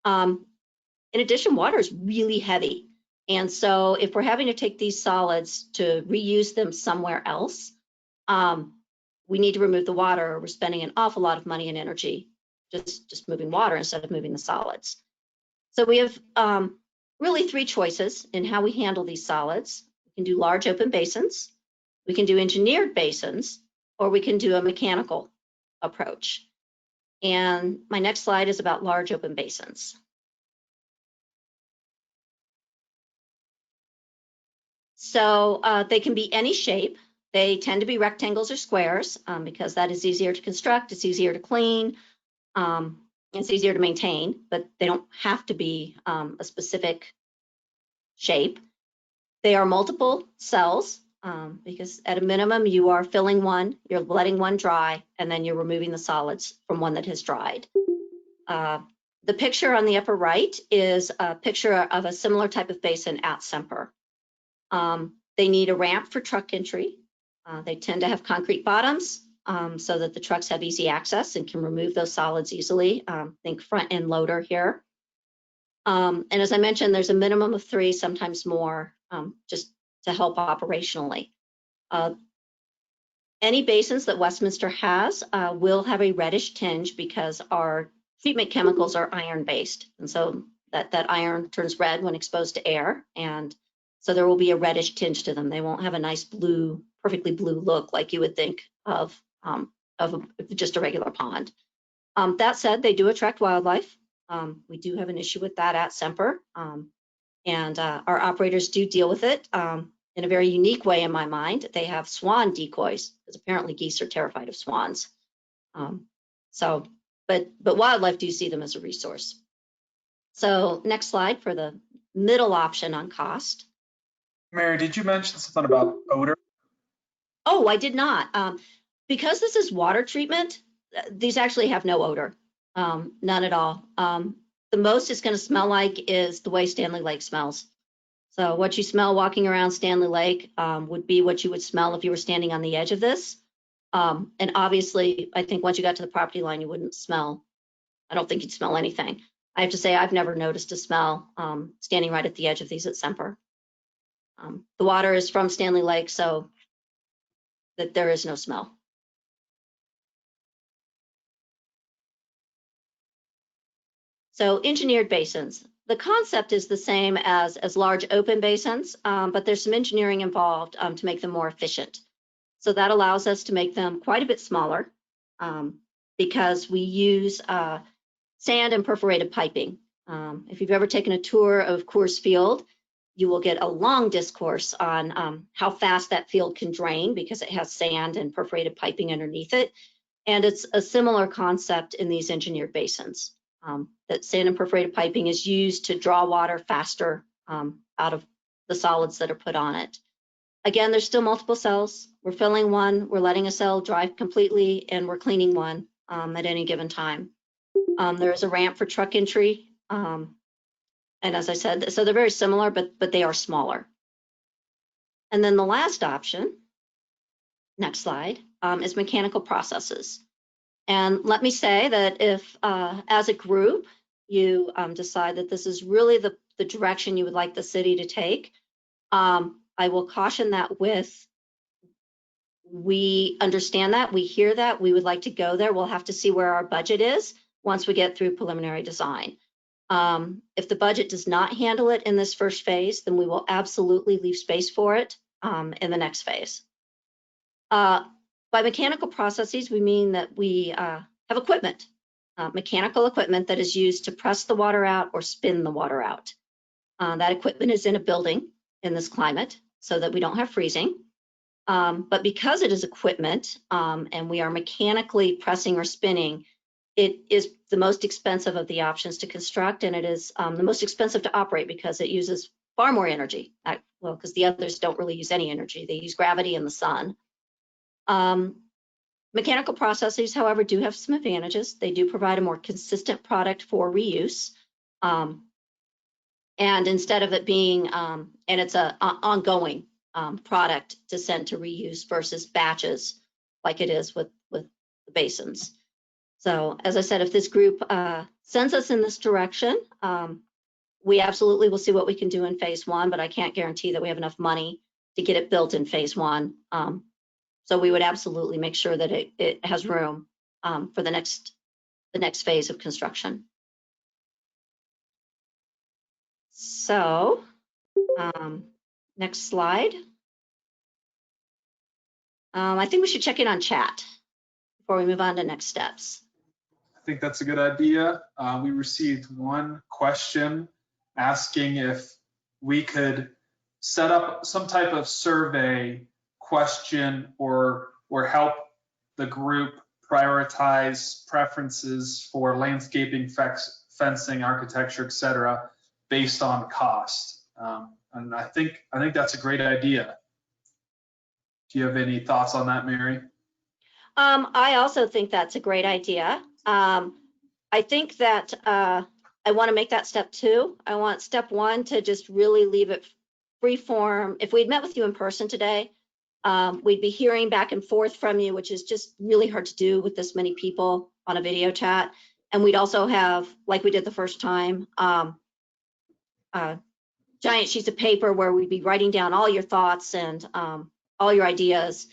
In addition, water is really heavy. And so if we're having to take these solids to reuse them somewhere else, we need to remove the water, or we're spending an awful lot of money and energy just moving water instead of moving the solids. So we have really three choices in how we handle these solids. We can do large open basins, we can do engineered basins, or we can do a mechanical approach. And my next slide is about large open basins. So they can be any shape. They tend to be rectangles or squares because that is easier to construct, it's easier to clean, it's easier to maintain, but they don't have to be a specific shape. They are multiple cells because at a minimum you are filling one, you're letting one dry, and then you're removing the solids from one that has dried. The picture on the upper right is a picture of a similar type of basin at Semper. They need a ramp for truck entry. They tend to have concrete bottoms so that the trucks have easy access and can remove those solids easily. Think front end loader here. And as I mentioned, there's a minimum of 3, sometimes more, just to help operationally. Any basins that Westminster has will have a reddish tinge because our treatment chemicals are iron-based. And so that iron turns red when exposed to air. And so there will be a reddish tinge to them. They won't have a nice blue, perfectly blue look like you would think of just a regular pond. That said, they do attract wildlife. We do have an issue with that at Semper. And our operators do deal with it in a very unique way in my mind. They have swan decoys, because apparently geese are terrified of swans. But wildlife do see them as a resource. So next slide for the middle option on cost. Mary, did you mention something about odor? Oh, I did not. Because this is water treatment, these actually have no odor, none at all. The most it's going to smell like is the way Stanley Lake smells. So what you smell walking around Stanley Lake would be what you would smell if you were standing on the edge of this. And obviously, I think once you got to the property line, you wouldn't smell. I don't think you'd smell anything. I have to say, I've never noticed a smell standing right at the edge of these at Semper. The water is from Stanley Lake, so that there is no smell. So engineered basins. The concept is the same as large open basins, but there's some engineering involved to make them more efficient. So that allows us to make them quite a bit smaller because we use sand and perforated piping. If you've ever taken a tour of Coors Field, you will get a long discourse on how fast that field can drain because it has sand and perforated piping underneath it. And it's a similar concept in these engineered basins. That sand and perforated piping is used to draw water faster out of the solids that are put on it. Again, there's still multiple cells. We're filling one, we're letting a cell dry completely, and we're cleaning one at any given time. There is a ramp for truck entry. And as I said, so they're very similar, but they are smaller. And then the last option, next slide, is mechanical processes. And let me say that if, as a group, you decide that this is really the direction you would like the city to take, I will caution that with, we understand that, we hear that, we would like to go there. We'll have to see where our budget is once we get through preliminary design. If the budget does not handle it in this first phase, then we will absolutely leave space for it in the next phase. By mechanical processes, we mean that we have equipment, mechanical equipment that is used to press the water out or spin the water out. That equipment is in a building in this climate so that we don't have freezing. But because it is equipment and we are mechanically pressing or spinning, it is the most expensive of the options to construct, and it is the most expensive to operate because it uses far more energy. Well, because the others don't really use any energy. They use gravity and the sun. Mechanical processes, however, do have some advantages. They do provide a more consistent product for reuse. And instead of it being, and it's an ongoing product to send to reuse versus batches like it is with the basins. So as I said, if this group sends us in this direction, we absolutely will see what we can do in phase 1, but I can't guarantee that we have enough money to get it built in phase 1. So we would absolutely make sure that it has room for the next phase of construction. So next slide. I think we should check in on chat before we move on to next steps. I think that's a good idea. We received one question asking if we could set up some type of survey question or help the group prioritize preferences for landscaping, fencing, architecture, etc., based on cost. And I think that's a great idea. Do you have any thoughts on that, Mary? I also think that's a great idea. I think that I want to make that step 2. I want step 1 to just really leave it free form. If we'd met with you in person today, we'd be hearing back and forth from you, which is just really hard to do with this many people on a video chat. And we'd also have, like we did the first time, giant sheets of paper where we'd be writing down all your thoughts and all your ideas.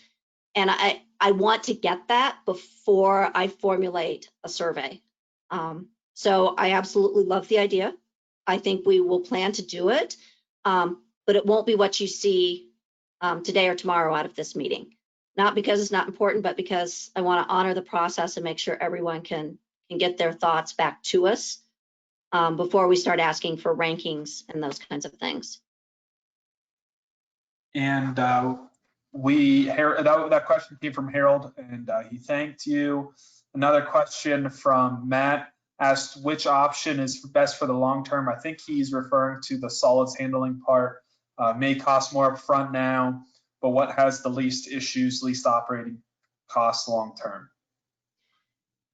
And I want to get that before I formulate a survey. So I absolutely love the idea. I think we will plan to do it, but it won't be what you see today or tomorrow out of this meeting. Not because it's not important, but because I want to honor the process and make sure everyone can get their thoughts back to us before we start asking for rankings and those kinds of things. And that question came from Harold, and he thanked you. Another question from Matt asked which option is best for the long term. I think he's referring to the solids handling part. May cost more upfront now, but what has the least issues, least operating costs long term?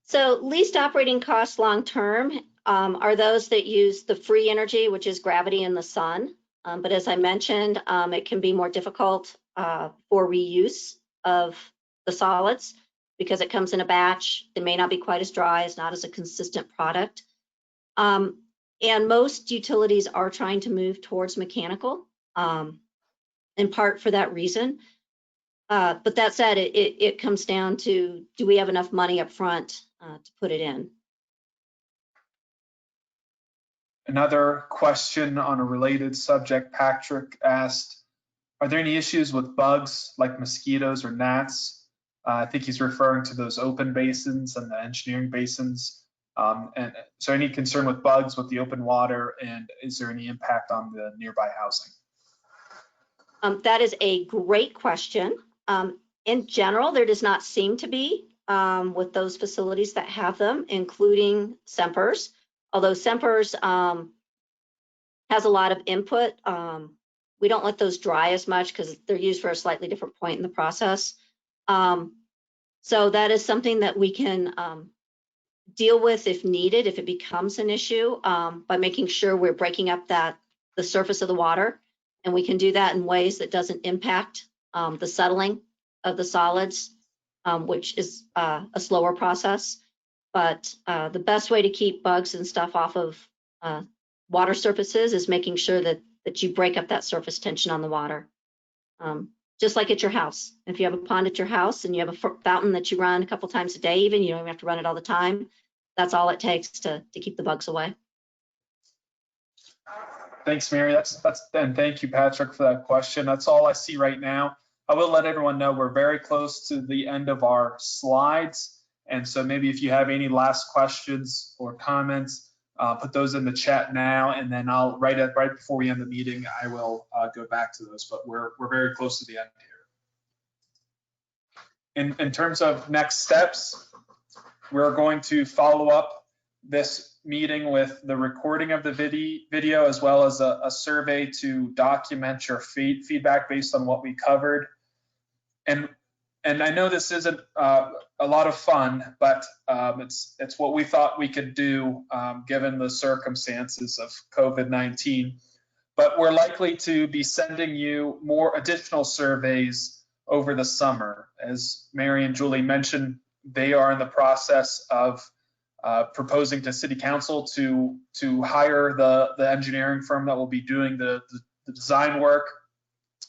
So least operating costs long term are those that use the free energy, which is gravity and the sun. But as I mentioned, it can be more difficult for reuse of the solids because it comes in a batch. It may not be quite as dry, it's not as a consistent product. And most utilities are trying to move towards mechanical, in part for that reason. But that said, it comes down to, do we have enough money up front to put it in? Another question on a related subject, Patrick asked, are there any issues with bugs like mosquitoes or gnats? I think he's referring to those open basins and the engineering basins. And is there any concern with bugs with the open water, and is there any impact on the nearby housing? That is a great question. In general, there does not seem to be with those facilities that have them, including Sempers. Although Sempers has a lot of input, we don't let those dry as much because they're used for a slightly different point in the process. So that is something that we can deal with if needed, if it becomes an issue, by making sure we're breaking up the surface of the water. And we can do that in ways that doesn't impact the settling of the solids, which is a slower process. But the best way to keep bugs and stuff off of water surfaces is making sure that you break up that surface tension on the water. Just like at your house. If you have a pond at your house and you have a fountain that you run a couple times a day, even, you don't even have to run it all the time. That's all it takes to keep the bugs away. Thanks, Mary. And thank you, Patrick, for that question. That's all I see right now. I will let everyone know we're very close to the end of our slides. And so maybe if you have any last questions or comments, put those in the chat now, and then I'll right before we end the meeting, I will go back to those. But we're very close to the end here. In terms of next steps, we're going to follow up this meeting with the recording of the video as well as a survey to document your feedback based on what we covered. And I know this isn't a lot of fun, but it's what we thought we could do given the circumstances of COVID-19. But we're likely to be sending you more additional surveys over the summer. As Mary and Julie mentioned, they are in the process of proposing to City Council to hire the engineering firm that will be doing the design work,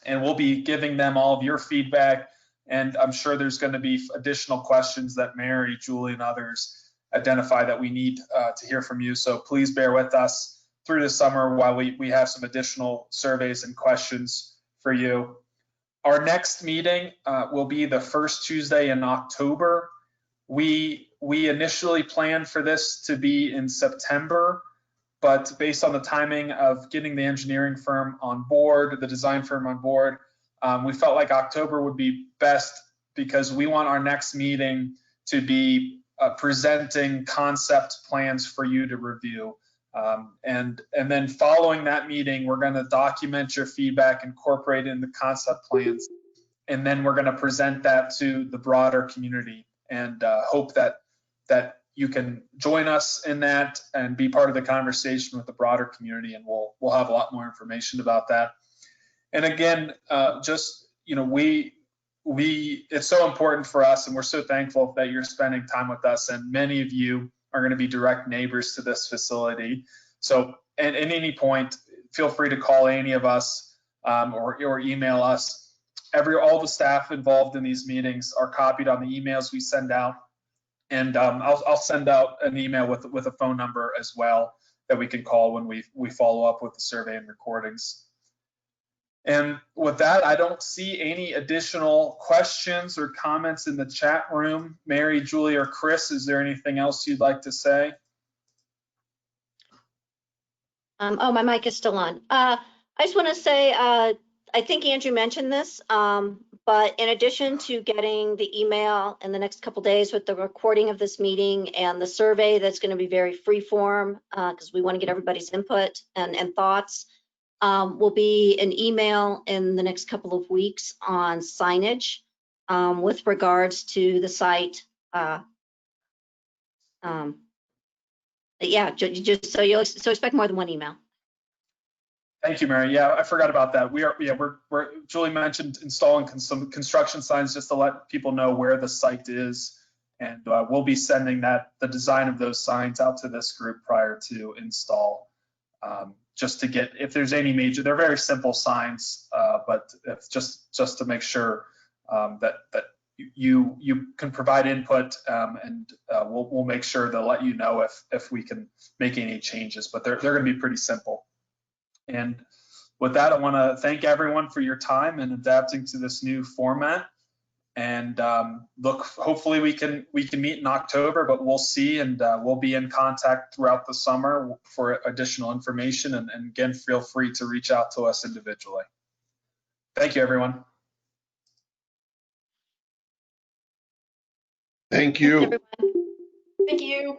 and we'll be giving them all of your feedback. And I'm sure there's going to be additional questions that Mary, Julie, and others identify that we need to hear from you. So please bear with us through the summer while we have some additional surveys and questions for you. Our next meeting will be the first Tuesday in October. We initially planned for this to be in September, but based on the timing of getting the engineering firm on board, the design firm on board, we felt like October would be best because we want our next meeting to be presenting concept plans for you to review. And then following that meeting, we're going to document your feedback, incorporate it in the concept plans, and then we're going to present that to the broader community and hope that you can join us in that and be part of the conversation with the broader community, and we'll have a lot more information about that. And again, just, you know, it's so important for us, and we're so thankful that you're spending time with us, and many of you are going to be direct neighbors to this facility. So at any point, feel free to call any of us or email us. All the staff involved in these meetings are copied on the emails we send out. And I'll send out an email with a phone number as well that we can call when we follow up with the survey and recordings. And with that, I don't see any additional questions or comments in the chat room. Mary, Julie, or Chris, is there anything else you'd like to say? Oh, my mic is still on. I just want to say, I think Andrew mentioned this, but in addition to getting the email in the next couple days with the recording of this meeting and the survey that's going to be very free form, because we want to get everybody's input and thoughts, will be an email in the next couple of weeks on signage with regards to the site. Yeah, just so so expect more than one email. Thank you, Mary. Yeah, I forgot about that. Julie mentioned installing some construction signs just to let people know where the site is, and we'll be sending the design of those signs out to this group prior to install. Just to get, if there's any major, they're very simple signs, but it's just to make sure that you can provide input, and we'll make sure to let you know if we can make any changes, but they're going to be pretty simple. And with that, I want to thank everyone for your time and adapting to this new format. And hopefully we can meet in October, but we'll see, and we'll be in contact throughout the summer for additional information. And again, feel free to reach out to us individually. Thank you, everyone. Thank you. Thanks, everyone. Thank you.